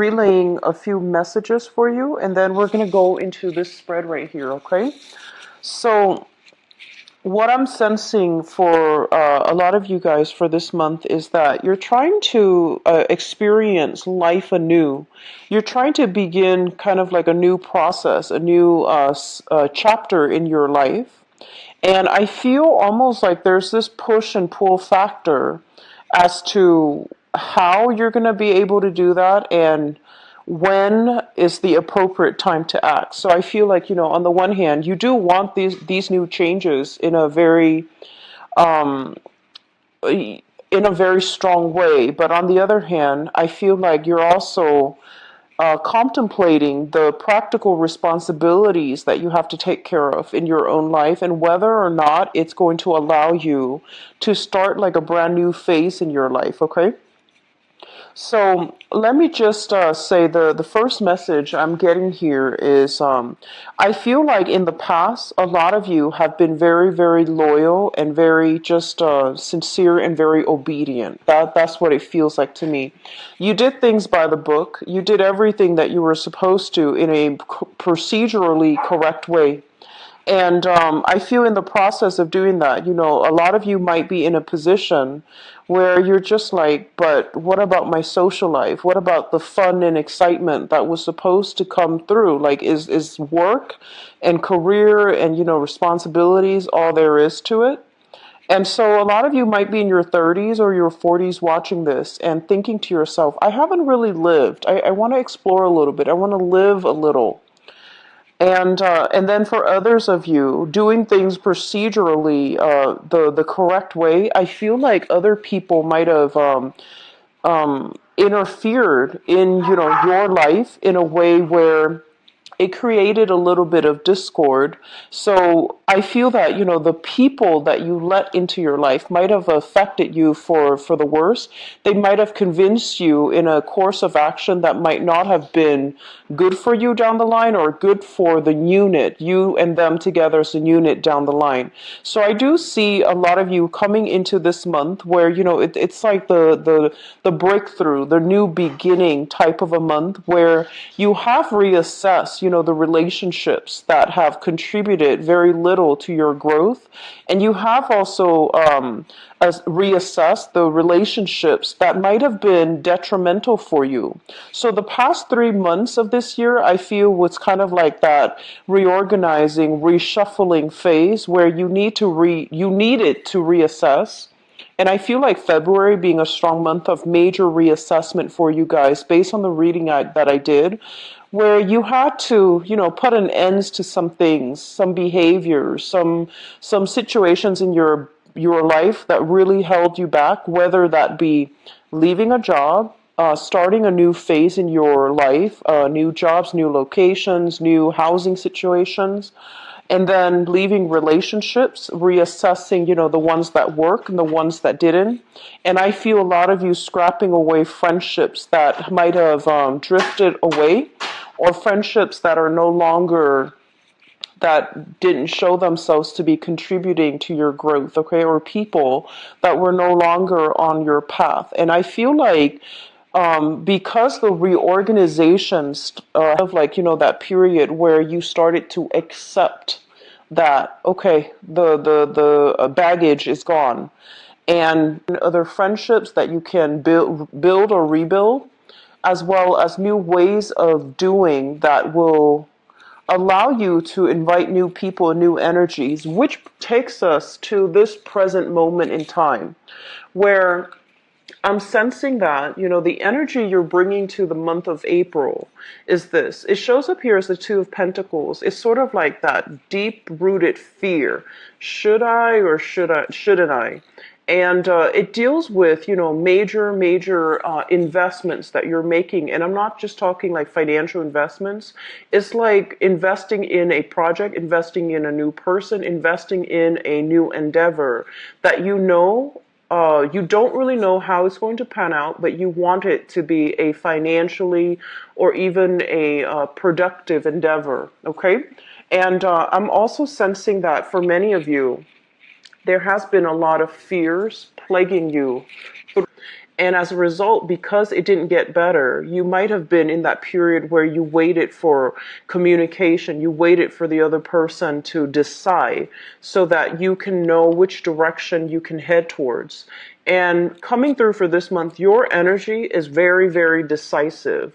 relaying a few messages for you, and then we're going to go into this spread right here, okay? So, what I'm sensing for a lot of you guys for this month is that you're trying to experience life anew. You're trying to begin kind of like a new process, a new chapter in your life. And I feel almost like there's this push and pull factor as to how you're going to be able to do that and when is the appropriate time to act. So I feel like, on the one hand, you do want these new changes in a very strong way, but on the other hand, I feel like you're also contemplating the practical responsibilities that you have to take care of in your own life and whether or not it's going to allow you to start like a brand new phase in your life, okay? So let me just say the first message I'm getting here is I feel like in the past, a lot of you have been very, very loyal and very just sincere and very obedient. That's what it feels like to me. You did things by the book. You did everything that you were supposed to in a procedurally correct way. And I feel in the process of doing that, a lot of you might be in a position where you're just like, but what about my social life? What about the fun and excitement that was supposed to come through? Like, is work and career and, responsibilities all there is to it? And so a lot of you might be in your 30s or your 40s watching this and thinking to yourself, I haven't really lived. I want to explore a little bit. I want to live a little. And then for others of you doing things procedurally the correct way, I feel like other people might have interfered in your life in a way where it created a little bit of discord. So I feel that, the people that you let into your life might have affected you for the worse. They might have convinced you in a course of action that might not have been good for you down the line or good for the unit, you and them together as a unit down the line. So I do see a lot of you coming into this month where, it's like the breakthrough, the new beginning type of a month where you have reassessed, the relationships that have contributed very little to your growth. And you have also reassessed the relationships that might have been detrimental for you. So the past 3 months of this year, I feel was kind of like that reorganizing, reshuffling phase where you needed to reassess. And I feel like February being a strong month of major reassessment for you guys based on the reading that I did, where you had to, put an end to some things, some behaviors, some situations in your life that really held you back, whether that be leaving a job, starting a new phase in your life, new jobs, new locations, new housing situations, and then leaving relationships, reassessing, the ones that work and the ones that didn't. And I feel a lot of you scrapping away friendships that might have drifted away, or friendships that are no longer, that didn't show themselves to be contributing to your growth, okay, or people that were no longer on your path. And I feel like because the reorganizations of like, that period where you started to accept that, okay, the baggage is gone, and other friendships that you can build or rebuild, as well as new ways of doing that will allow you to invite new people and new energies, which takes us to this present moment in time where I'm sensing that, the energy you're bringing to the month of April is this. It shows up here as the Two of Pentacles. It's sort of like that deep-rooted fear. Should I or shouldn't I? And it deals with, major investments that you're making. And I'm not just talking like financial investments. It's like investing in a project, investing in a new person, investing in a new endeavor that you don't really know how it's going to pan out, but you want it to be a financially or even a productive endeavor, okay? And I'm also sensing that for many of you, there has been a lot of fears plaguing you. And as a result, because it didn't get better, you might have been in that period where you waited for communication, you waited for the other person to decide so that you can know which direction you can head towards. And coming through for this month, your energy is very, very decisive.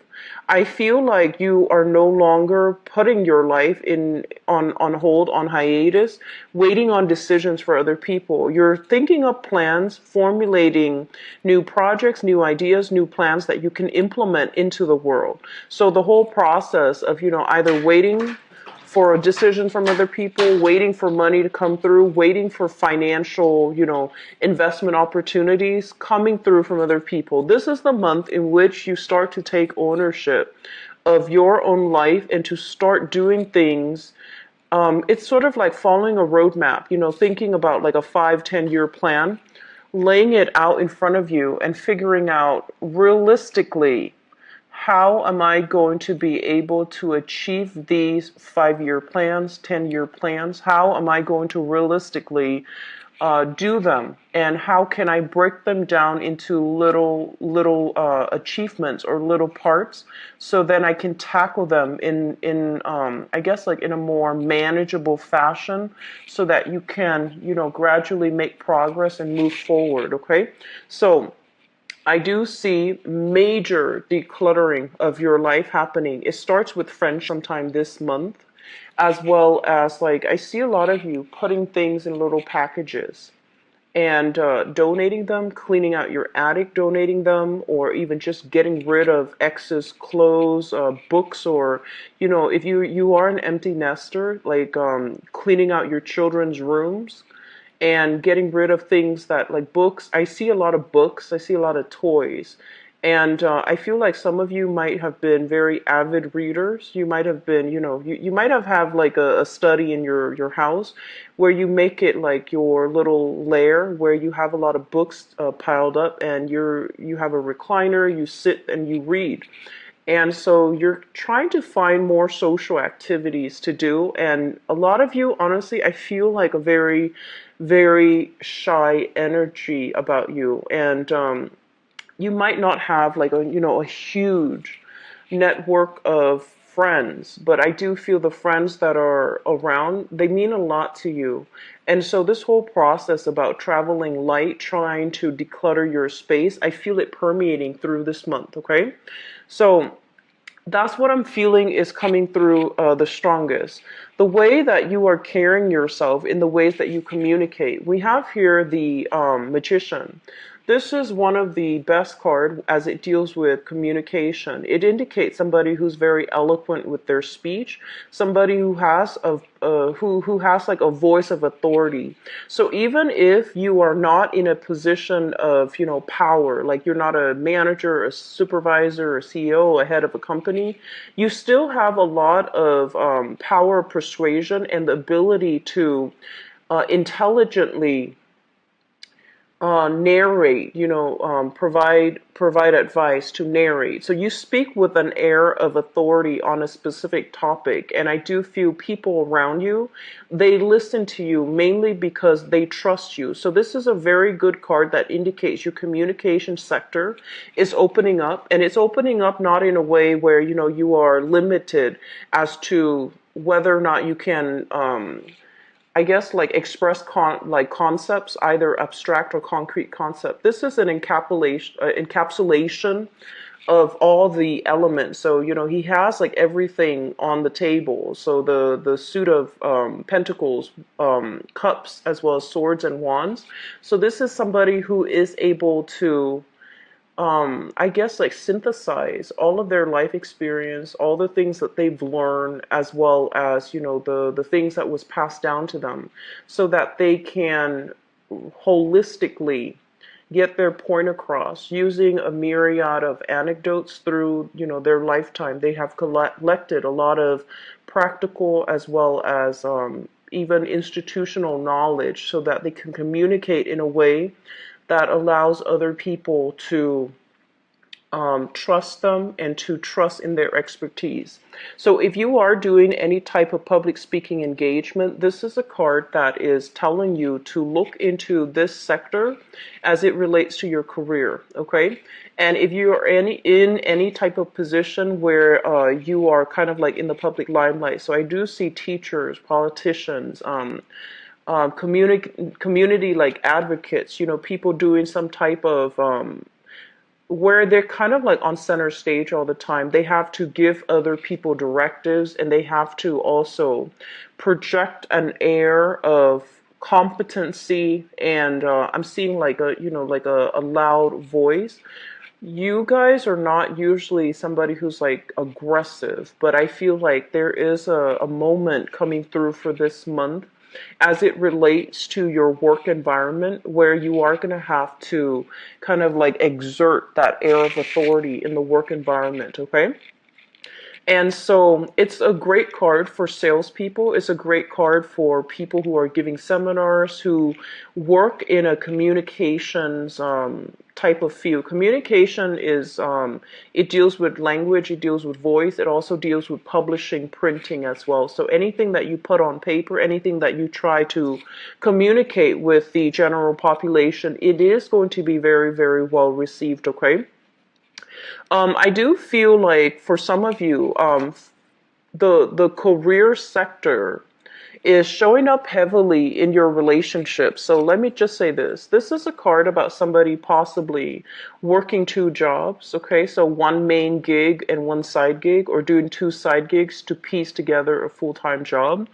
I feel like you are no longer putting your life in on hold, on hiatus, waiting on decisions for other people. You're thinking up plans, formulating new projects, new ideas, new plans that you can implement into the world. So the whole process of, either waiting for a decision from other people, waiting for money to come through, waiting for financial, investment opportunities coming through from other people. This is the month in which you start to take ownership of your own life and to start doing things. It's sort of like following a roadmap, thinking about like a 5, 10 year plan, laying it out in front of you and figuring out realistically, how am I going to be able to achieve these 5 year plans, 10 year plans? How am I going to realistically do them? And how can I break them down into little achievements or little parts, so then I can tackle them in I guess like in a more manageable fashion, so that you can gradually make progress and move forward. Okay, so I do see major decluttering of your life happening. It starts with friends sometime this month, as well as like I see a lot of you putting things in little packages and donating them, cleaning out your attic, donating them, or even just getting rid of excess clothes, books, or if you are an empty nester, like cleaning out your children's rooms and getting rid of things that like books. I see a lot of books. I see a lot of toys. And I feel like some of you might have been very avid readers. You might have been, you might have like a study in your house where you make it like your little lair where you have a lot of books piled up, and you have a recliner, you sit and you read. And so you're trying to find more social activities to do. And a lot of you, honestly, I feel like a very, very shy energy about you. And you might not have like a huge network of friends, but I do feel the friends that are around, they mean a lot to you. And so this whole process about traveling light, trying to declutter your space, I feel it permeating through this month. Okay, so that's what I'm feeling is coming through the strongest. The way that you are carrying yourself in the ways that you communicate. We have here the Magician. This is one of the best cards as it deals with communication. It indicates somebody who's very eloquent with their speech, somebody who has who has like a voice of authority. So even if you are not in a position of power, like you're not a manager, a supervisor, a CEO, a head of a company, you still have a lot of power, persuasion, and the ability to intelligently narrate, provide advice, to narrate. So you speak with an air of authority on a specific topic, and I do feel people around you, they listen to you mainly because they trust you. So this is a very good card that indicates your communication sector is opening up, and it's opening up not in a way where you are limited as to whether or not you can I guess like express concepts, either abstract or concrete concept. This is an encapsulation of all the elements. So he has like everything on the table. So the suit of pentacles, cups, as well as swords and wands. So this is somebody who is able to I guess like synthesize all of their life experience, all the things that they've learned, as well as, the things that was passed down to them, so that they can holistically get their point across using a myriad of anecdotes through, their lifetime. They have collected a lot of practical as well as even institutional knowledge, so that they can communicate in a way that allows other people to trust them and to trust in their expertise. So if you are doing any type of public speaking engagement, this is a card that is telling you to look into this sector as it relates to your career, okay? And if you are in any type of position where you are kind of like in the public limelight, so I do see teachers, politicians, community like advocates, people doing some type of where they're kind of like on center stage all the time. They have to give other people directives, and they have to also project an air of competency, and I'm seeing like a loud voice. You guys are not usually somebody who's like aggressive, but I feel like there is a moment coming through for this month as it relates to your work environment where you are going to have to kind of like exert that air of authority in the work environment, okay? And so it's a great card for salespeople. It's a great card for people who are giving seminars, who work in a communications type of field. Communication is, it deals with language, it deals with voice, it also deals with publishing, printing as well. So anything that you put on paper, anything that you try to communicate with the general population, it is going to be very, very well received, okay? I do feel like for some of you, the career sector is showing up heavily in your relationship. So let me just say this. This is a card about somebody possibly working two jobs, okay? So one main gig and one side gig, or doing two side gigs to piece together a full-time job.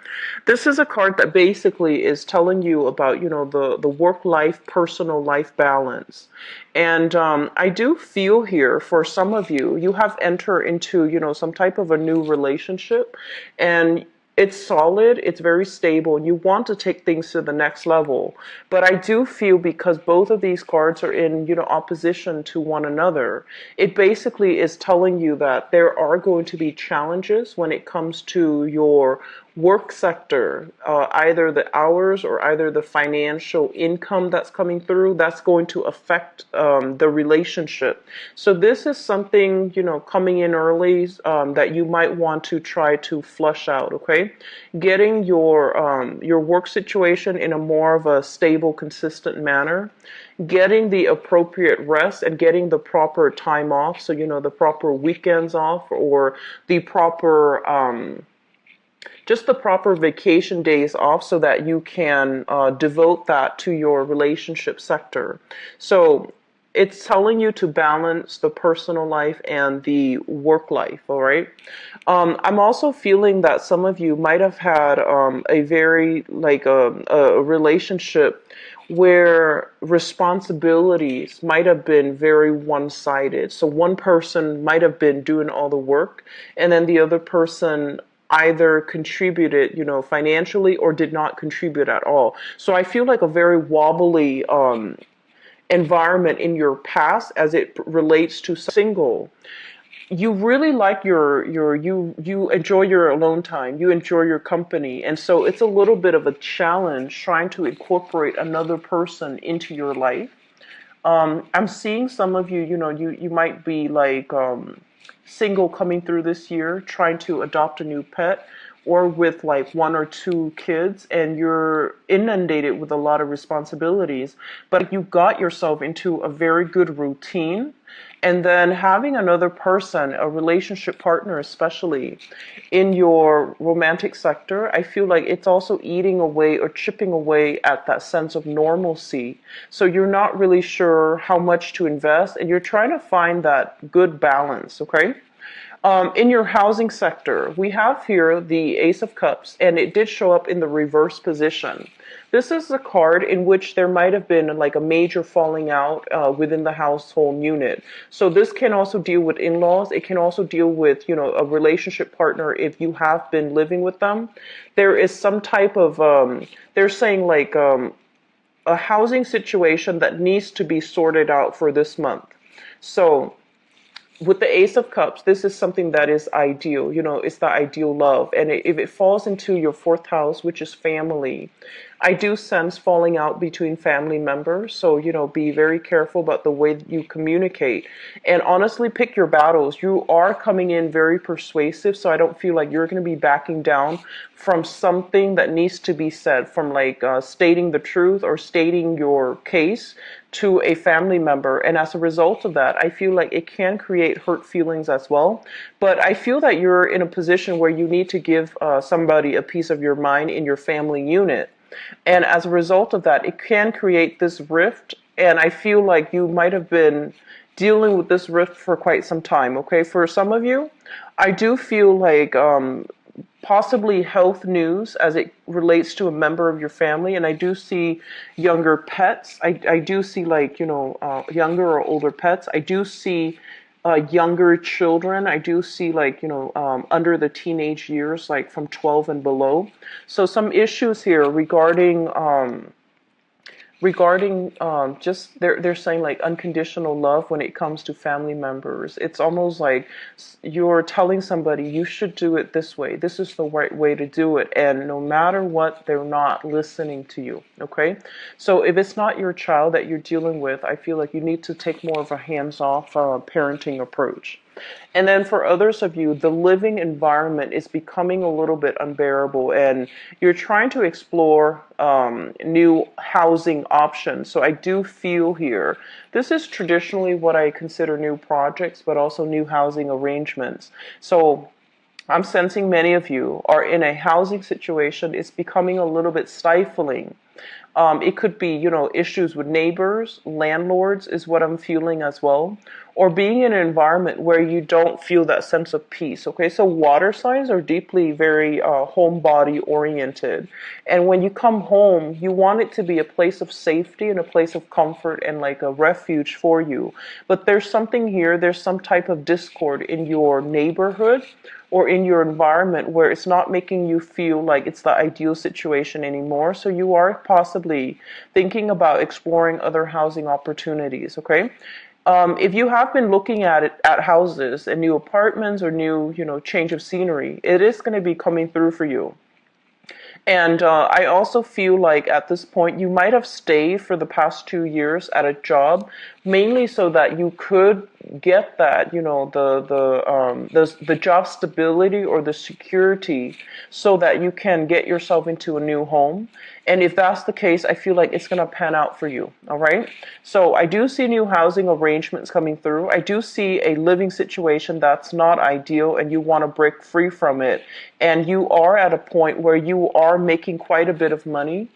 This is a card that basically is telling you about, the work-life, personal life balance. And I do feel here for some of you, you have entered into, some type of a new relationship, and it's solid, it's very stable, and you want to take things to the next level. But I do feel because both of these cards are in, opposition to one another, it basically is telling you that there are going to be challenges when it comes to your work sector, either the hours or either the financial income that's coming through, that's going to affect the relationship. So this is something, coming in early that you might want to try to flush out, okay? Getting your work situation in a more of a stable, consistent manner, getting the appropriate rest and getting the proper time off, so, the proper weekends off, or the proper just the proper vacation days off so that you can devote that to your relationship sector. So it's telling you to balance the personal life and the work life, all right? I'm also feeling that some of you might have had a very, like a relationship where responsibilities might have been very one-sided. So one person might have been doing all the work, and then the other person either contributed, financially, or did not contribute at all. So I feel like a very wobbly environment in your past as it relates to single. You really like you enjoy your alone time, you enjoy your company, and so it's a little bit of a challenge trying to incorporate another person into your life. I'm seeing some of you, you might be like single coming through this year, trying to adopt a new pet, or with like one or two kids, and you're inundated with a lot of responsibilities, but you got yourself into a very good routine. And then having another person, a relationship partner especially, in your romantic sector, I feel like it's also eating away or chipping away at that sense of normalcy. So you're not really sure how much to invest, and you're trying to find that good balance, okay? In your housing sector, we have here the Ace of Cups, and it did show up in the reverse position. This is a card in which there might have been like a major falling out within the household unit. So this can also deal with in-laws. It can also deal with, a relationship partner if you have been living with them. There is some type of, they're saying like a housing situation that needs to be sorted out for this month. So with the Ace of Cups, this is something that is ideal. It's the ideal love. And if it falls into your fourth house, which is family, I do sense falling out between family members. So, be very careful about the way that you communicate. And honestly, pick your battles. You are coming in very persuasive, so I don't feel like you're going to be backing down from something that needs to be said, from like stating the truth or stating your case to a family member. And as a result of that, I feel like it can create hurt feelings as well. But I feel that you're in a position where you need to give somebody a piece of your mind in your family unit. And as a result of that, it can create this rift. And I feel like you might have been dealing with this rift for quite some time. Okay, for some of you, I do feel like possibly health news as it relates to a member of your family. And I do see younger pets. I do see like, younger or older pets. I do see younger children. I do see like, under the teenage years, like from 12 and below. So some issues here regarding just they're saying like unconditional love when it comes to family members. It's almost like you're telling somebody you should do it this way. This is the right way to do it, and no matter what, they're not listening to you. Okay, so if it's not your child that you're dealing with, I feel like you need to take more of a hands-off parenting approach. And then for others of you, the living environment is becoming a little bit unbearable, and you're trying to explore new housing options. So I do feel here, this is traditionally what I consider new projects, but also new housing arrangements. So I'm sensing many of you are in a housing situation. It's becoming a little bit stifling. It could be, issues with neighbors, landlords is what I'm feeling as well, or being in an environment where you don't feel that sense of peace. Okay, so water signs are deeply very homebody oriented. And when you come home, you want it to be a place of safety and a place of comfort and like a refuge for you. But there's something here, there's some type of discord in your neighborhood or in your environment where it's not making you feel like it's the ideal situation anymore. So you are possibly thinking about exploring other housing opportunities, okay? If you have been looking at houses and new apartments or new, change of scenery, it is going to be coming through for you. And I also feel like at this point you might have stayed for the past 2 years at a job, mainly so that you could get that, the job stability or the security, so that you can get yourself into a new home. And if that's the case, I feel like it's going to pan out for you. All right. So I do see new housing arrangements coming through. I do see a living situation that's not ideal and you want to break free from it. And you are at a point where you are making quite a bit of money.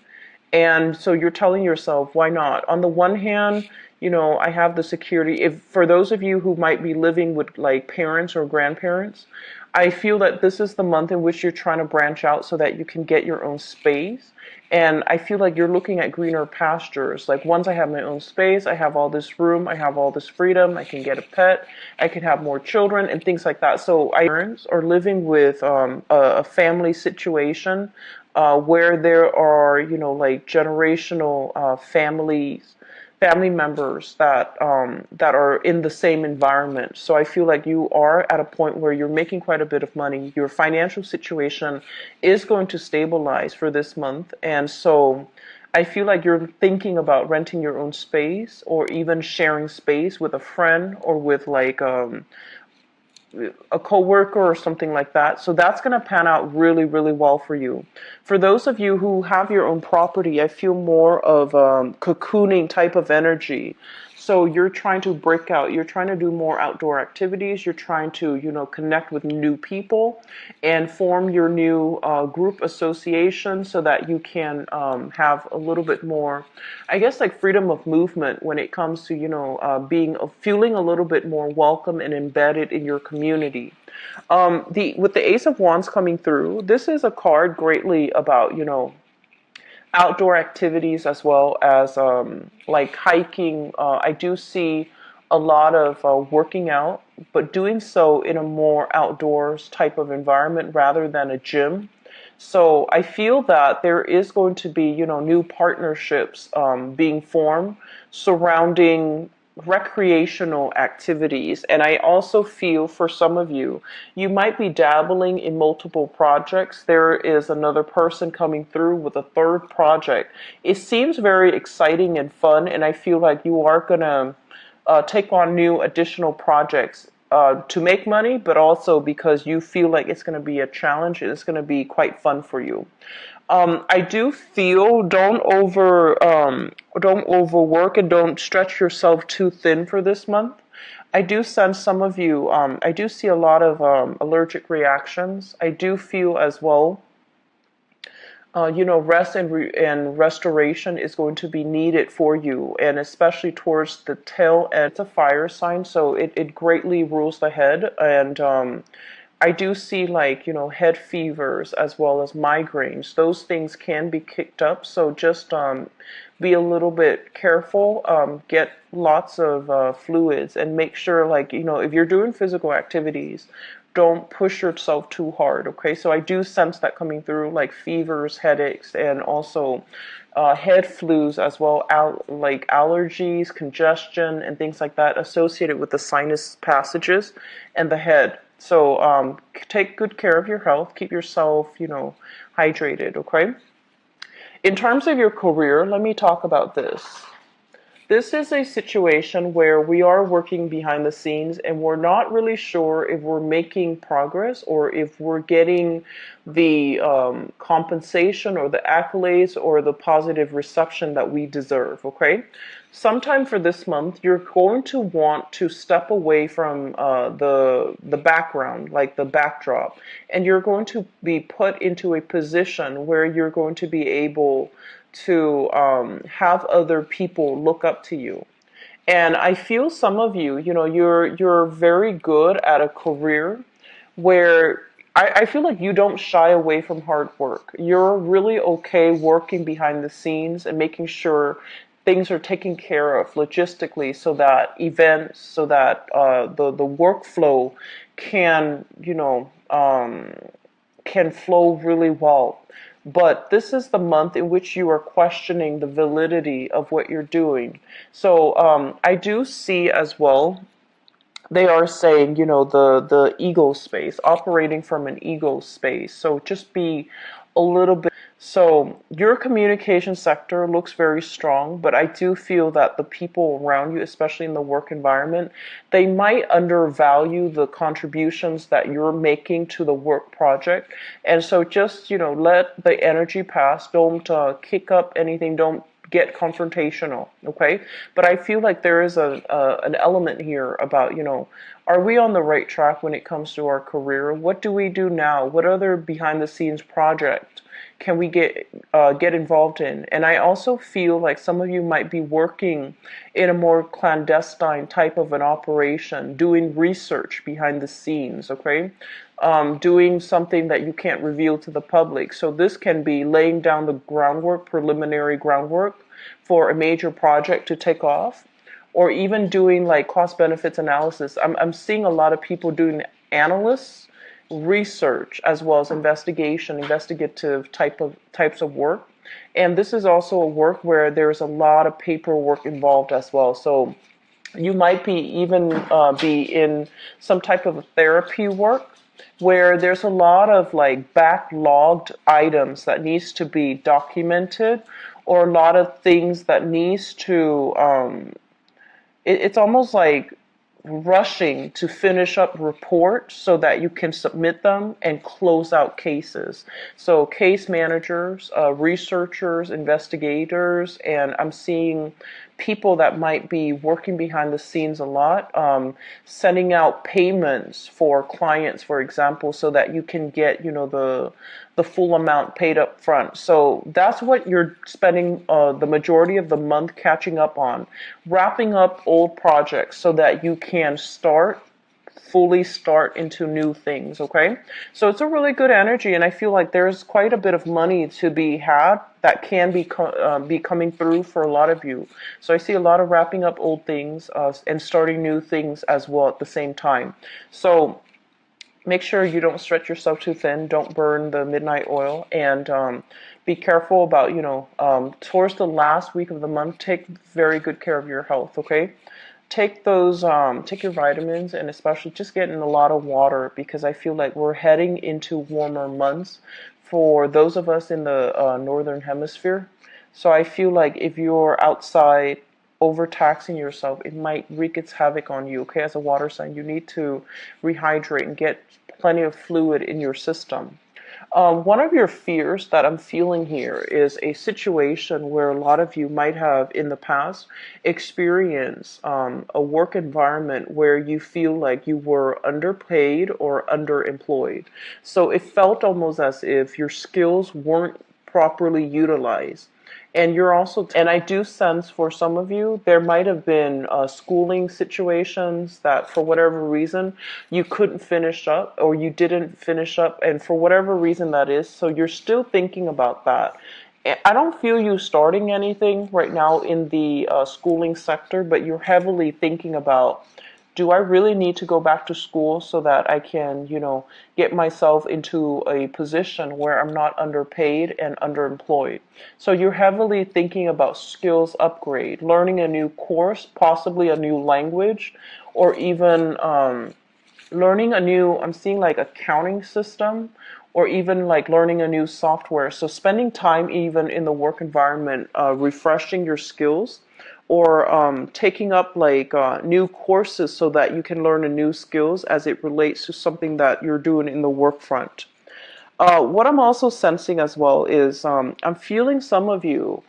And so you're telling yourself, why not? On the one hand, I have the security. If for those of you who might be living with like parents or grandparents, I feel that this is the month in which you're trying to branch out so that you can get your own space. And I feel like you're looking at greener pastures. Like once I have my own space, I have all this room, I have all this freedom, I can get a pet, I can have more children and things like that. So I are living with a family situation where there are, like generational family members that are in the same environment. So I feel like you are at a point where you're making quite a bit of money. Your financial situation is going to stabilize for this month. And so I feel like you're thinking about renting your own space or even sharing space with a friend or with like a coworker or something like that. So that's going to pan out really, really well for you. For those of you who have your own property, I feel more of cocooning type of energy. So you're trying to break out. You're trying to do more outdoor activities. You're trying to, connect with new people and form your new group association so that you can have a little bit more, I guess, like freedom of movement when it comes to, feeling a little bit more welcome and embedded in your community. With the Ace of Wands coming through, this is a card greatly about, outdoor activities as well as like hiking. I do see a lot of working out, but doing so in a more outdoors type of environment rather than a gym. So I feel that there is going to be, new partnerships being formed surrounding recreational activities. And I also feel for some of you, you might be dabbling in multiple projects. There is another person coming through with a third project. It seems very exciting and fun, and I feel like you are going to take on new additional projects to make money, but also because you feel like it's going to be a challenge and it's going to be quite fun for you. I do feel don't overwork and don't stretch yourself too thin for this month. I do sense some of you. I do see a lot of allergic reactions. I do feel as well. Rest and restoration is going to be needed for you, and especially towards the tail end. It's a fire sign, so it greatly rules the head, and I do see head fevers as well as migraines. Those things can be kicked up, so just be a little bit careful. Get lots of fluids and make sure if you're doing physical activities, don't push yourself too hard, okay? So I do sense that coming through, like fevers, headaches, and also head flus as well, like allergies, congestion, and things like that associated with the sinus passages and the head. So take good care of your health. Keep yourself, hydrated, okay? In terms of your career, let me talk about this. This is a situation where we are working behind the scenes and we're not really sure if we're making progress or if we're getting the compensation or the accolades or the positive reception that we deserve, okay? Sometime for this month, you're going to want to step away from the background, like the backdrop, and you're going to be put into a position where you're going to be able to have other people look up to you. And I feel some of you, you're very good at a career where I feel like you don't shy away from hard work. You're really okay working behind the scenes and making sure things are taken care of logistically so that events, so that the workflow can, can flow really well. But this is the month in which you are questioning the validity of what you're doing. So I do see as well, they are saying, the ego space, operating from an ego space. So just be a little bit. So your communication sector looks very strong, but I do feel that the people around you, especially in the work environment, they might undervalue the contributions that you're making to the work project. And so just, let the energy pass. Don't kick up anything. Don't get confrontational, okay? But I feel like there is an element here about, are we on the right track when it comes to our career? What do we do now? What other behind the scenes project can we get involved in? And I also feel like some of you might be working in a more clandestine type of an operation, doing research behind the scenes, okay? Doing something that you can't reveal to the public. So this can be laying down the groundwork, preliminary groundwork for a major project to take off, or even doing like cost benefits analysis. I'm seeing a lot of people doing analysts, research, as well as investigative types of work. And this is also a work where there's a lot of paperwork involved as well. So you might be even be in some type of therapy work where there's a lot of like backlogged items that needs to be documented, or a lot of things that needs to it's almost like rushing to finish up reports so that you can submit them and close out cases. So case managers, researchers, investigators, and I'm seeing people that might be working behind the scenes a lot, sending out payments for clients, for example, so that you can get, the full amount paid up front. So that's what you're spending the majority of the month catching up on, wrapping up old projects so that you can fully start into new things, okay? So it's a really good energy, and I feel like there's quite a bit of money to be had that can be coming through for a lot of you. So I see a lot of wrapping up old things and starting new things as well at the same time. So make sure you don't stretch yourself too thin. Don't burn the midnight oil, and be careful about, towards the last week of the month, take very good care of your health, okay? take your vitamins, and especially just get in a lot of water, because I feel like we're heading into warmer months for those of us in the northern hemisphere. So I feel like if you're outside overtaxing yourself, it might wreak its havoc on you. Okay, as a water sign, you need to rehydrate and get plenty of fluid in your system. One of your fears that I'm feeling here is a situation where a lot of you might have in the past experienced a work environment where you feel like you were underpaid or underemployed. So it felt almost as if your skills weren't properly utilized. And you're also, and I do sense for some of you, there might have been schooling situations that for whatever reason you couldn't finish up, or you didn't finish up, and for whatever reason that is, so you're still thinking about that. I don't feel you starting anything right now in the schooling sector, but you're heavily thinking about, do I really need to go back to school so that I can, get myself into a position where I'm not underpaid and underemployed? So you're heavily thinking about skills upgrade, learning a new course, possibly a new language, or even learning a new, I'm seeing like accounting system, or even like learning a new software. So spending time even in the work environment, refreshing your skills, or taking up like new courses so that you can learn a new skills as it relates to something that you're doing in the work front. What I'm also sensing as well is I'm feeling some of you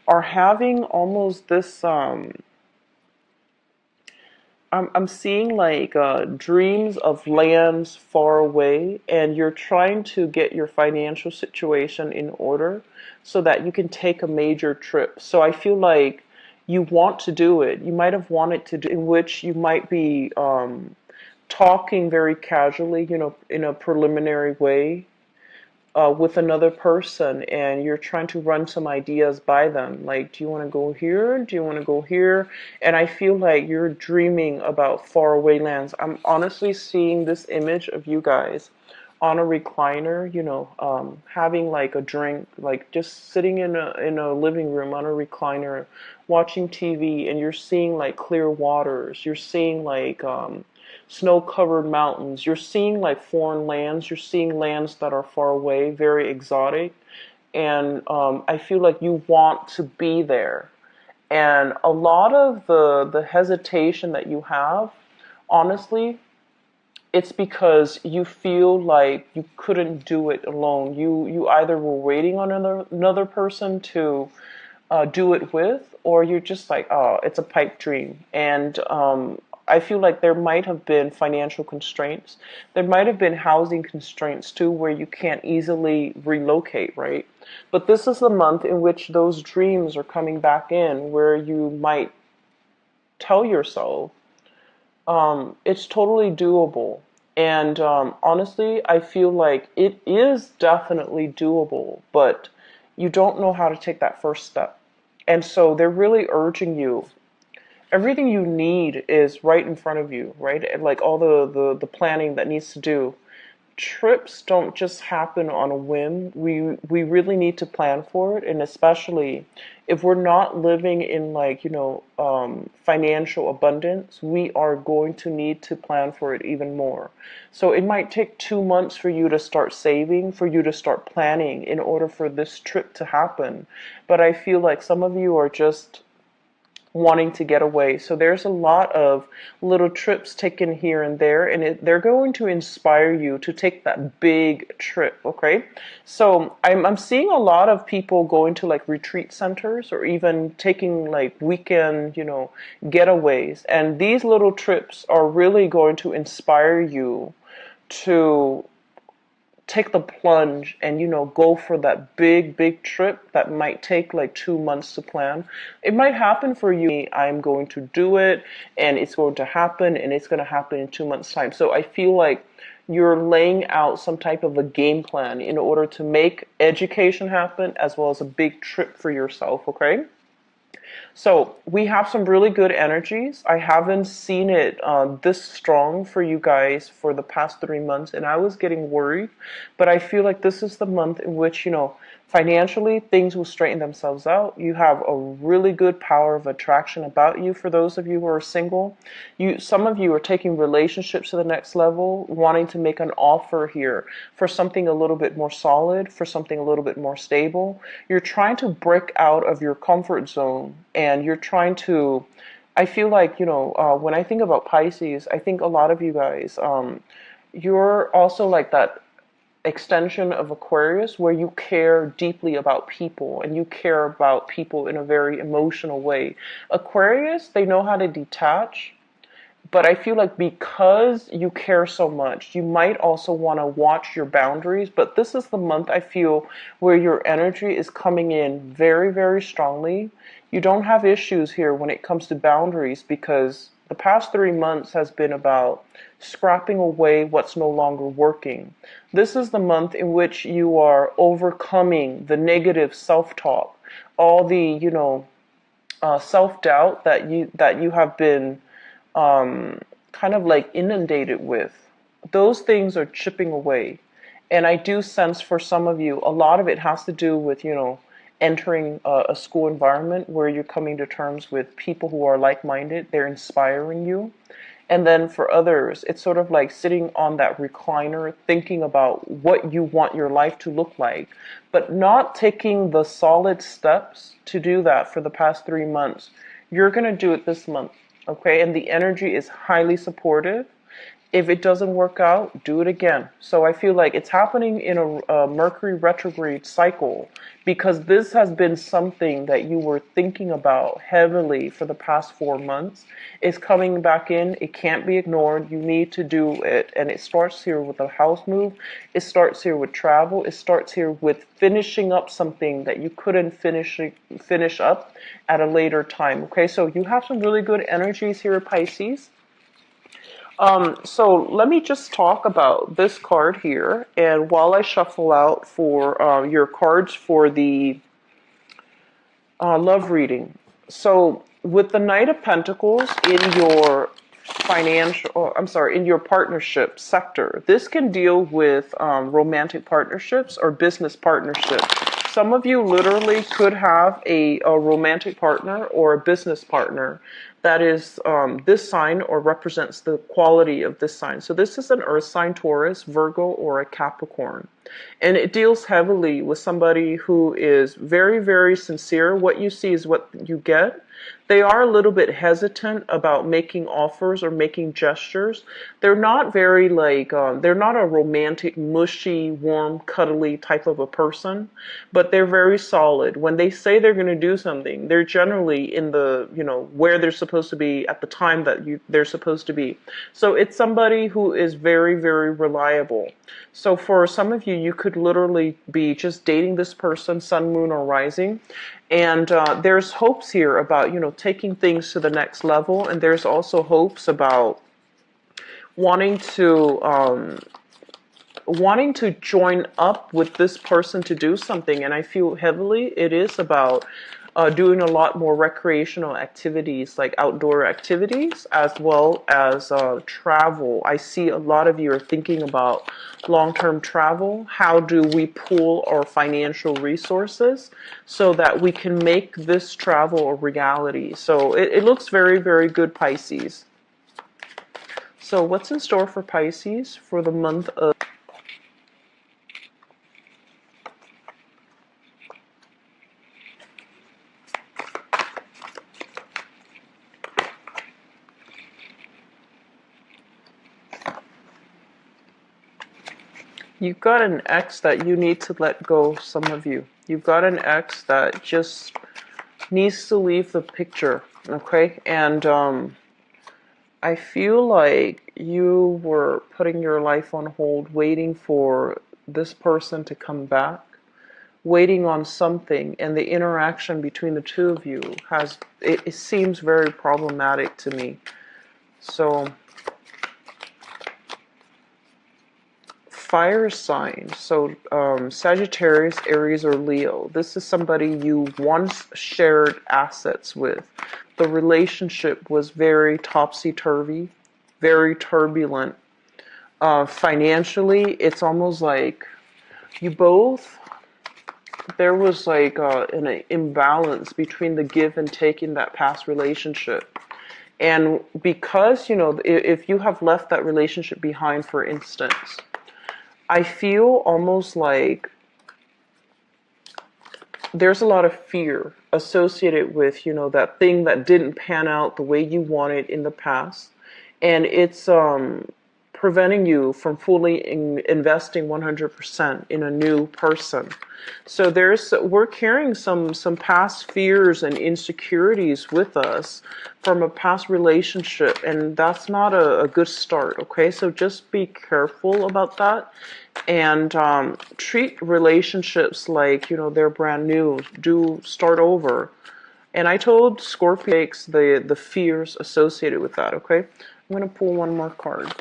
are having almost this I'm seeing like dreams of lands far away, and you're trying to get your financial situation in order so that you can take a major trip. So I feel like you want to do it. You might have wanted to do, in which you might be talking very casually, in a preliminary way with another person, and you're trying to run some ideas by them. Like, do you want to go here? Do you want to go here? And I feel like you're dreaming about faraway lands. I'm honestly seeing this image of you guys on a recliner, having like a drink, like just sitting in a living room on a recliner, watching TV, and you're seeing like clear waters. You're seeing like snow-covered mountains. You're seeing like foreign lands. You're seeing lands that are far away, very exotic. And I feel like you want to be there. And a lot of the hesitation that you have, honestly, it's because you feel like you couldn't do it alone. You either were waiting on another person to do it with, or you're just like, oh, it's a pipe dream. And I feel like there might have been financial constraints. There might have been housing constraints too, where you can't easily relocate, right? But this is the month in which those dreams are coming back in, where you might tell yourself, it's totally doable. And honestly, I feel like it is definitely doable, but you don't know how to take that first step. And so they're really urging you. Everything you need is right in front of you, right? And like all the planning that needs to do. Trips don't just happen on a whim. We really need to plan for it, and especially if we're not living in like, financial abundance, we are going to need to plan for it even more. So it might take 2 months for you to start saving, for you to start planning in order for this trip to happen. But I feel like some of you are just wanting to get away. So there's a lot of little trips taken here and there, and they're going to inspire you to take that big trip, okay? So I'm seeing a lot of people going to like retreat centers, or even taking like weekend, getaways. And these little trips are really going to inspire you to take the plunge and go for that big trip that might take like 2 months to plan. It might happen for you. I'm going to do it, and it's going to happen, and it's going to happen in 2 months time. So I feel like you're laying out some type of a game plan in order to make education happen, as well as a big trip for yourself, okay? So we have some really good energies. I haven't seen it this strong for you guys for the past 3 months, and I was getting worried. But I feel like this is the month in which, financially things will straighten themselves out. You have a really good power of attraction about you. For those of you who are single, some of you are taking relationships to the next level, wanting to make an offer here for something a little bit more solid, for something a little bit more stable. You're trying to break out of your comfort zone, and you're trying to, I feel like, when I think about Pisces, I think a lot of you guys, you're also like that extension of Aquarius, where you care deeply about people and you care about people in a very emotional way. Aquarius, they know how to detach, but I feel like because you care so much, you might also want to watch your boundaries. But this is the month, I feel, where your energy is coming in very, very strongly. You don't have issues here when it comes to boundaries, because the past 3 months has been about scrapping away what's no longer working. This is the month in which you are overcoming the negative self-talk, all the, self-doubt that you have been kind of like inundated with. Those things are chipping away. And I do sense for some of you, a lot of it has to do with, entering a school environment where you're coming to terms with people who are like-minded. They're inspiring you. And then for others, it's sort of like sitting on that recliner thinking about what you want your life to look like, but not taking the solid steps to do that for the past 3 months. You're going to do it this month, okay? And the energy is highly supportive. If it doesn't work out, do it again. So I feel like it's happening in a Mercury retrograde cycle, because this has been something that you were thinking about heavily for the past 4 months. It's coming back in. It can't be ignored. You need to do it. And it starts here with a house move. It starts here with travel. It starts here with finishing up something that you couldn't finish up at a later time. Okay, so you have some really good energies here, Pisces. So let me just talk about this card here, and while I shuffle out for your cards for the love reading. So with the Knight of Pentacles in your in your partnership sector, this can deal with romantic partnerships or business partnerships. Some of you literally could have a romantic partner or a business partner that is this sign or represents the quality of this sign. So this is an earth sign, Taurus, Virgo, or a Capricorn. And it deals heavily with somebody who is very, very sincere. What you see is what you get. They are a little bit hesitant about making offers or making gestures. They're not very they're not a romantic, mushy, warm, cuddly type of a person, but they're very solid. When they say they're going to do something, they're generally in the, where they're supposed to be at the time that they're supposed to be. So it's somebody who is very, very reliable. So for some of you, you could literally be just dating this person, sun, moon, or rising. And there's hopes here about, taking things to the next level. And there's also hopes about wanting to join up with this person to do something. And I feel heavily it is about doing a lot more recreational activities, like outdoor activities, as well as travel. I see a lot of you are thinking about long-term travel. How do we pool our financial resources so that we can make this travel a reality? So it looks very, very good, Pisces. So what's in store for Pisces for the month of... You've got an ex that you need to let go, some of you. You've got an ex that just needs to leave the picture, okay? And I feel like you were putting your life on hold, waiting for this person to come back, waiting on something, and the interaction between the two of you it seems very problematic to me. So fire sign. So Sagittarius, Aries, or Leo. This is somebody you once shared assets with. The relationship was very topsy-turvy, very turbulent. Financially, it's almost like you both, there was like an imbalance between the give and take in that past relationship. And because, if you have left that relationship behind, for instance, I feel almost like there's a lot of fear associated with, that thing that didn't pan out the way you wanted in the past. And it's preventing you from fully investing 100% in a new person. So we're carrying some past fears and insecurities with us from a past relationship, and that's not a good start, okay? So just be careful about that, and treat relationships like, they're brand new. Do start over. And I told Scorpio the fears associated with that, okay? I'm going to pull one more card.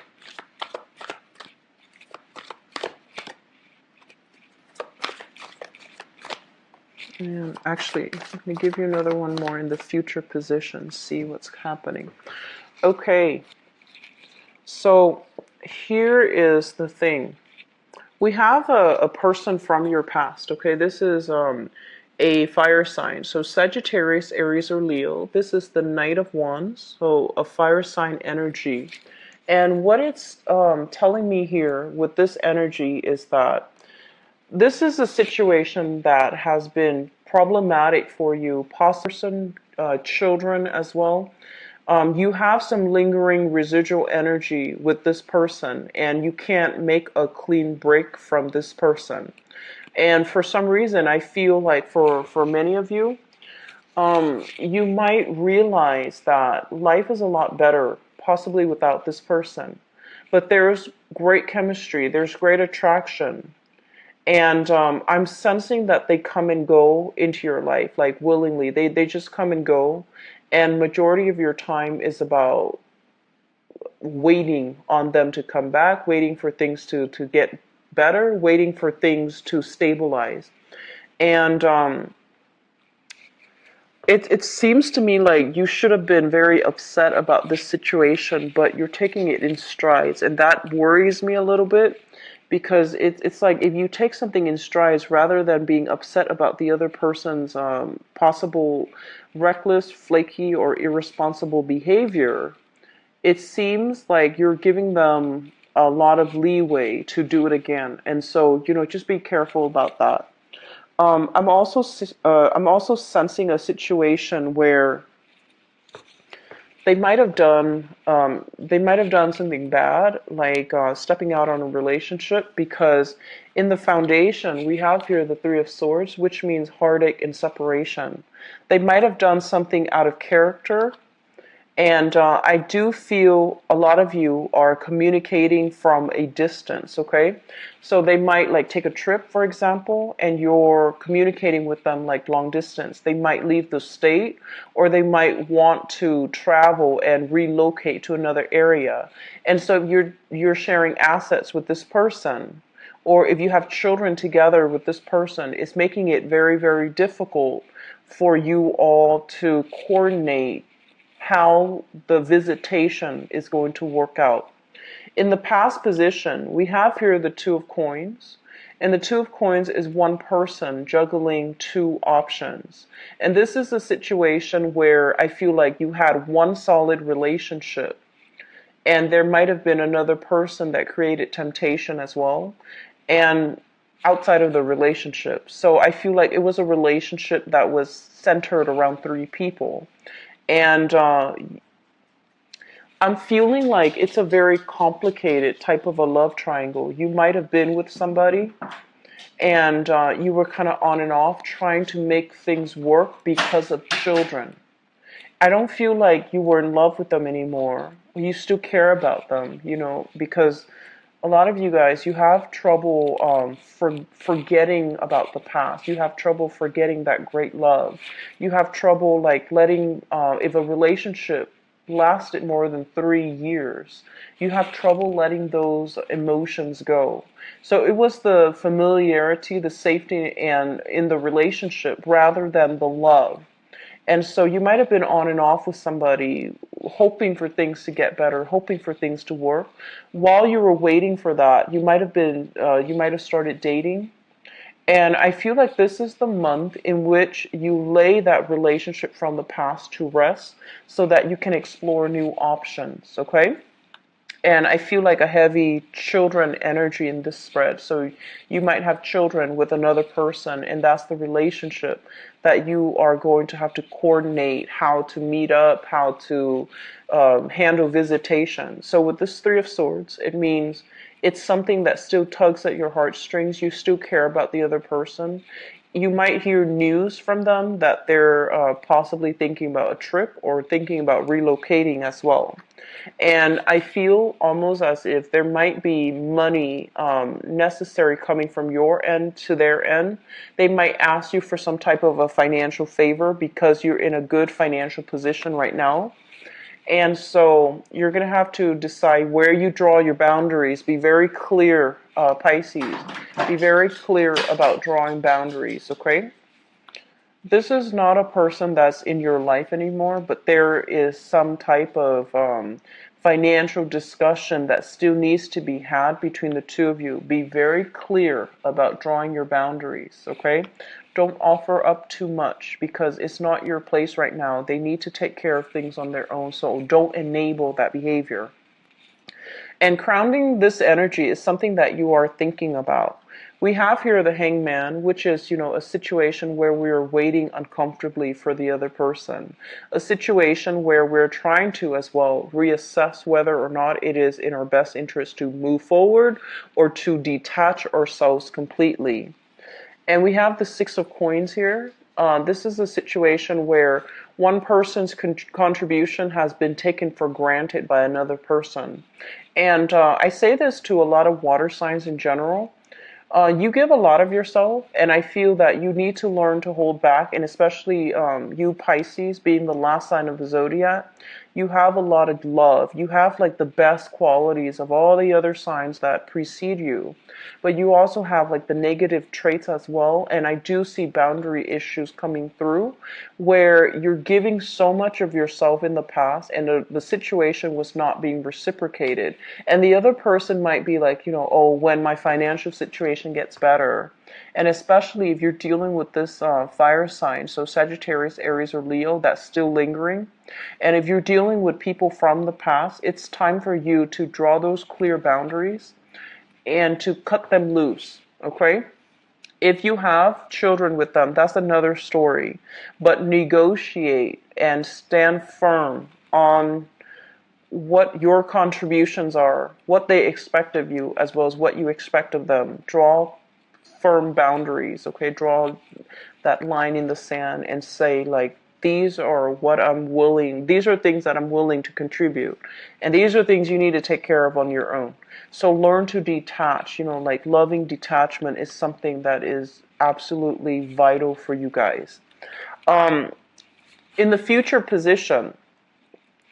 And actually, let me give you another one more in the future position, see what's happening. Okay, so here is the thing. We have a person from your past, okay? This is a fire sign. So Sagittarius, Aries, or Leo. This is the Knight of Wands, so a fire sign energy. And what it's telling me here with this energy is that this is a situation that has been problematic for you, possibly children as well. You have some lingering residual energy with this person, and you can't make a clean break from this person. And for some reason, I feel like for many of you, you might realize that life is a lot better, possibly without this person. But there's great chemistry, there's great attraction. And I'm sensing that they come and go into your life, like willingly. They just come and go. And majority of your time is about waiting on them to come back, waiting for things to get better, waiting for things to stabilize. And it seems to me like you should have been very upset about this situation, but you're taking it in strides. And that worries me a little bit. Because it's like if you take something in strides rather than being upset about the other person's possible reckless, flaky, or irresponsible behavior, it seems like you're giving them a lot of leeway to do it again. And so, just be careful about that. I'm also sensing a situation where they might have done something bad, like stepping out on a relationship, because in the foundation we have here the Three of Swords, which means heartache and separation. They might have done something out of character. And I do feel a lot of you are communicating from a distance, okay? So they might like take a trip, for example, and you're communicating with them like long distance. They might leave the state, or they might want to travel and relocate to another area. And so you're sharing assets with this person. Or if you have children together with this person, it's making it very, very difficult for you all to coordinate how the visitation is going to work out. In the past position, we have here the Two of Coins, and the Two of Coins is one person juggling two options. And this is a situation where I feel like you had one solid relationship, and there might have been another person that created temptation as well, and outside of the relationship. So I feel like it was a relationship that was centered around three people. And I'm feeling like it's a very complicated type of a love triangle. You might have been with somebody and you were kind of on and off trying to make things work because of children. I don't feel like you were in love with them anymore. You still care about them, because a lot of you guys, you have trouble forgetting about the past. You have trouble forgetting that great love. You have trouble like letting, if a relationship, lasted more than 3 years. You have trouble letting those emotions go. So it was the familiarity, the safety, and in the relationship rather than the love. And so you might have been on and off with somebody, hoping for things to get better, hoping for things to work. While you were waiting for that, you might have started dating. And I feel like this is the month in which you lay that relationship from the past to rest so that you can explore new options, okay? And I feel like a heavy children energy in this spread. So you might have children with another person, and that's the relationship that you are going to have to coordinate how to meet up, how to handle visitation. So with this Three of Swords, it means it's something that still tugs at your heartstrings. You still care about the other person. You might hear news from them that they're possibly thinking about a trip or thinking about relocating as well. And I feel almost as if there might be money necessary coming from your end to their end. They might ask you for some type of a financial favor because you're in a good financial position right now. And so you're going to have to decide where you draw your boundaries. Be very clear, Pisces. Be very clear about drawing boundaries, okay? This is not a person that's in your life anymore, but there is some type of financial discussion that still needs to be had between the two of you. Be very clear about drawing your boundaries, okay? Don't offer up too much because it's not your place right now. They need to take care of things on their own, so don't enable that behavior. And grounding this energy is something that you are thinking about. We have here the Hangman, which is, a situation where we are waiting uncomfortably for the other person. A situation where we're trying to, as well, reassess whether or not it is in our best interest to move forward or to detach ourselves completely. And we have the Six of Coins here. This is a situation where one person's contribution has been taken for granted by another person. And I say this to a lot of water signs in general. You give a lot of yourself, and I feel that you need to learn to hold back, and especially you Pisces, being the last sign of the zodiac, you have a lot of love. You have like the best qualities of all the other signs that precede you, but you also have like the negative traits as well, and I do see boundary issues coming through where you're giving so much of yourself in the past, and the situation was not being reciprocated, and the other person might be like, oh, when my financial situation gets better. And especially if you're dealing with this fire sign, so Sagittarius, Aries, or Leo, that's still lingering. And if you're dealing with people from the past, it's time for you to draw those clear boundaries and to cut them loose, okay? If you have children with them, that's another story. But negotiate and stand firm on what your contributions are, what they expect of you, as well as what you expect of them. Draw firm boundaries, okay? Draw that line in the sand and say, like, these are things that I'm willing to contribute. And these are things you need to take care of on your own. So learn to detach, like loving detachment is something that is absolutely vital for you guys. In the future position,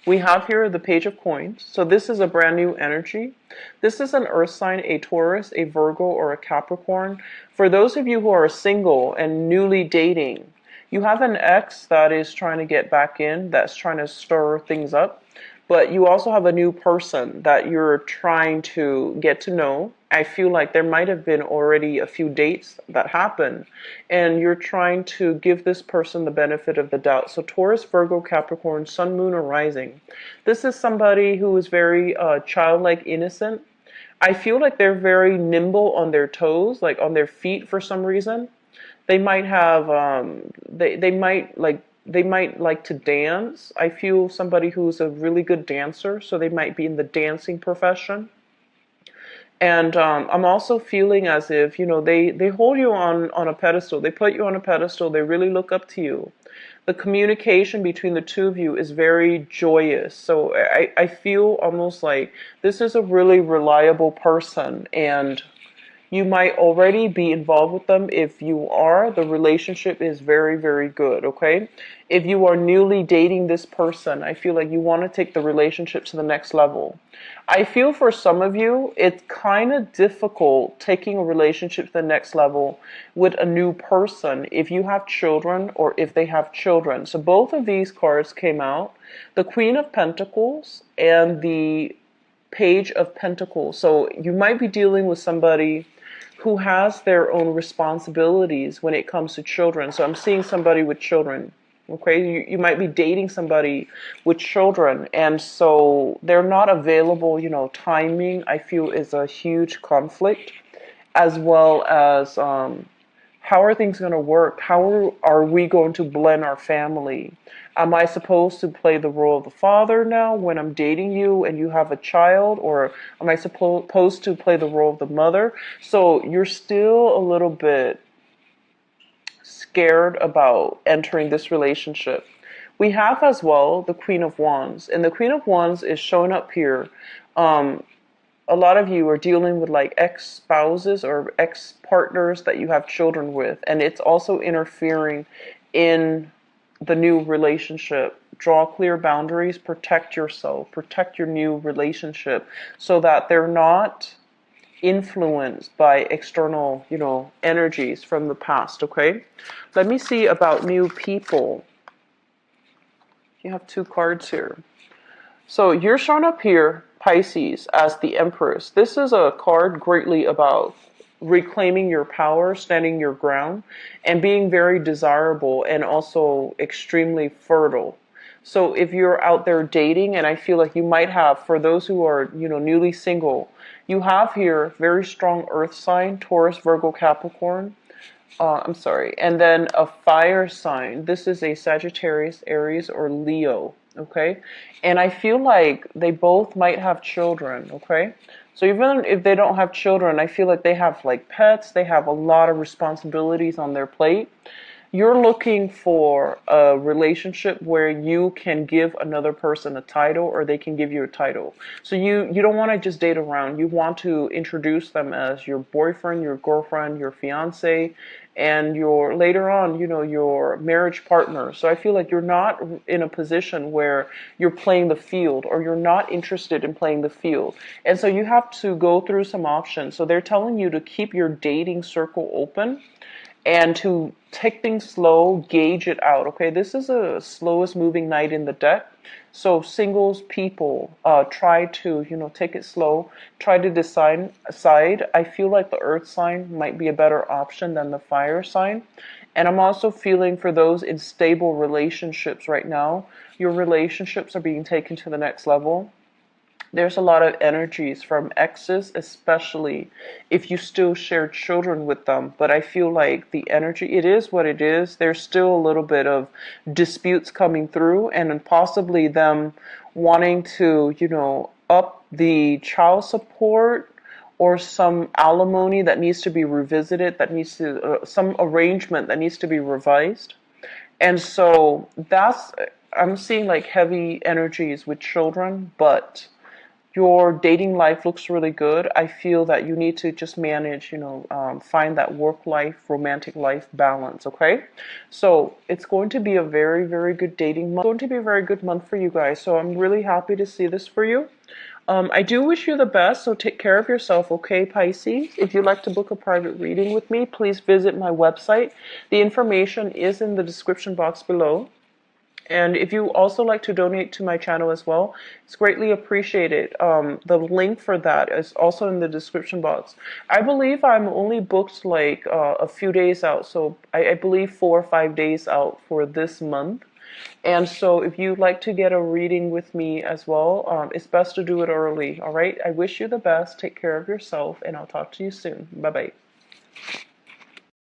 we have here the Page of Coins. So this is a brand new energy. This is an earth sign, a Taurus, a Virgo, or a Capricorn. For those of you who are single and newly dating, you have an ex that is trying to get back in, that's trying to stir things up. But you also have a new person that you're trying to get to know. I feel like there might have been already a few dates that happened, and you're trying to give this person the benefit of the doubt. So Taurus, Virgo, Capricorn, Sun, Moon, or Rising. This is somebody who is very childlike, innocent. I feel like they're very nimble on their toes, like on their feet for some reason. They might have, they might like to dance. I feel somebody who's a really good dancer, so they might be in the dancing profession. And I'm also feeling as if, they hold you on a pedestal. They put you on a pedestal. They really look up to you. The communication between the two of you is very joyous. So I feel almost like this is a really reliable person. And You might already be involved with them. If you are, the relationship is very, very good, okay? If you are newly dating this person, I feel like you want to take the relationship to the next level. I feel for some of you, it's kind of difficult taking a relationship to the next level with a new person if you have children or if they have children. So both of these cards came out, the Queen of Pentacles and the Page of Pentacles. So you might be dealing with somebody who has their own responsibilities when it comes to children. So I'm seeing somebody with children. Okay, you might be dating somebody with children, and so they're not available. Timing, I feel, is a huge conflict, as well as how are things going to work? How are we going to blend our family? Am I supposed to play the role of the father now when I'm dating you and you have a child? Or am I supposed to play the role of the mother? So you're still a little bit scared about entering this relationship. We have as well the Queen of Wands. And the Queen of Wands is showing up here. A lot of you are dealing with like ex-spouses or ex-partners that you have children with, and it's also interfering in the new relationship. Draw clear boundaries, protect yourself, protect your new relationship so that they're not influenced by external, energies from the past, okay? Let me see about new people. You have 2 cards here. So you're shown up here, Pisces, as the Empress. This is a card greatly about reclaiming your power, standing your ground, and being very desirable and also extremely fertile. So if you're out there dating, and I feel like you might have, for those who are, newly single, you have here very strong earth sign, Taurus, Virgo, Capricorn. I'm sorry. And then a fire sign. This is a Sagittarius, Aries, or Leo. Okay. And I feel like they both might have children. Okay. So even if they don't have children, I feel like they have like pets. They have a lot of responsibilities on their plate. You're looking for a relationship where you can give another person a title or they can give you a title. So you don't want to just date around. You want to introduce them as your boyfriend, your girlfriend, your fiance, and your later on, your marriage partner. So I feel like you're not in a position where you're playing the field or you're not interested in playing the field. And so you have to go through some options. So they're telling you to keep your dating circle open and to take things slow, gauge it out. Okay, this is a slowest moving night in the deck. So singles people, try to, take it slow. Try to decide. I feel like the earth sign might be a better option than the fire sign. And I'm also feeling for those in stable relationships right now, your relationships are being taken to the next level. There's a lot of energies from exes, especially if you still share children with them. But I feel like the energy, it is what it is. There's still a little bit of disputes coming through and possibly them wanting to, up the child support or some alimony that needs to be revisited, that needs to, some arrangement that needs to be revised. And so I'm seeing like heavy energies with children, but your dating life looks really good. I feel that you need to just manage, find that work life, romantic life balance, okay? So it's going to be a very, very good dating month. It's going to be a very good month for you guys. So I'm really happy to see this for you. I do wish you the best, so take care of yourself, okay, Pisces? If you'd like to book a private reading with me, please visit my website. The information is in the description box below. And if you also like to donate to my channel as well, it's greatly appreciated. The link for that is also in the description box. I believe I'm only booked like a few days out. So I believe 4 or 5 days out for this month. And so if you'd like to get a reading with me as well, it's best to do it early. All right. I wish you the best. Take care of yourself and I'll talk to you soon. Bye-bye.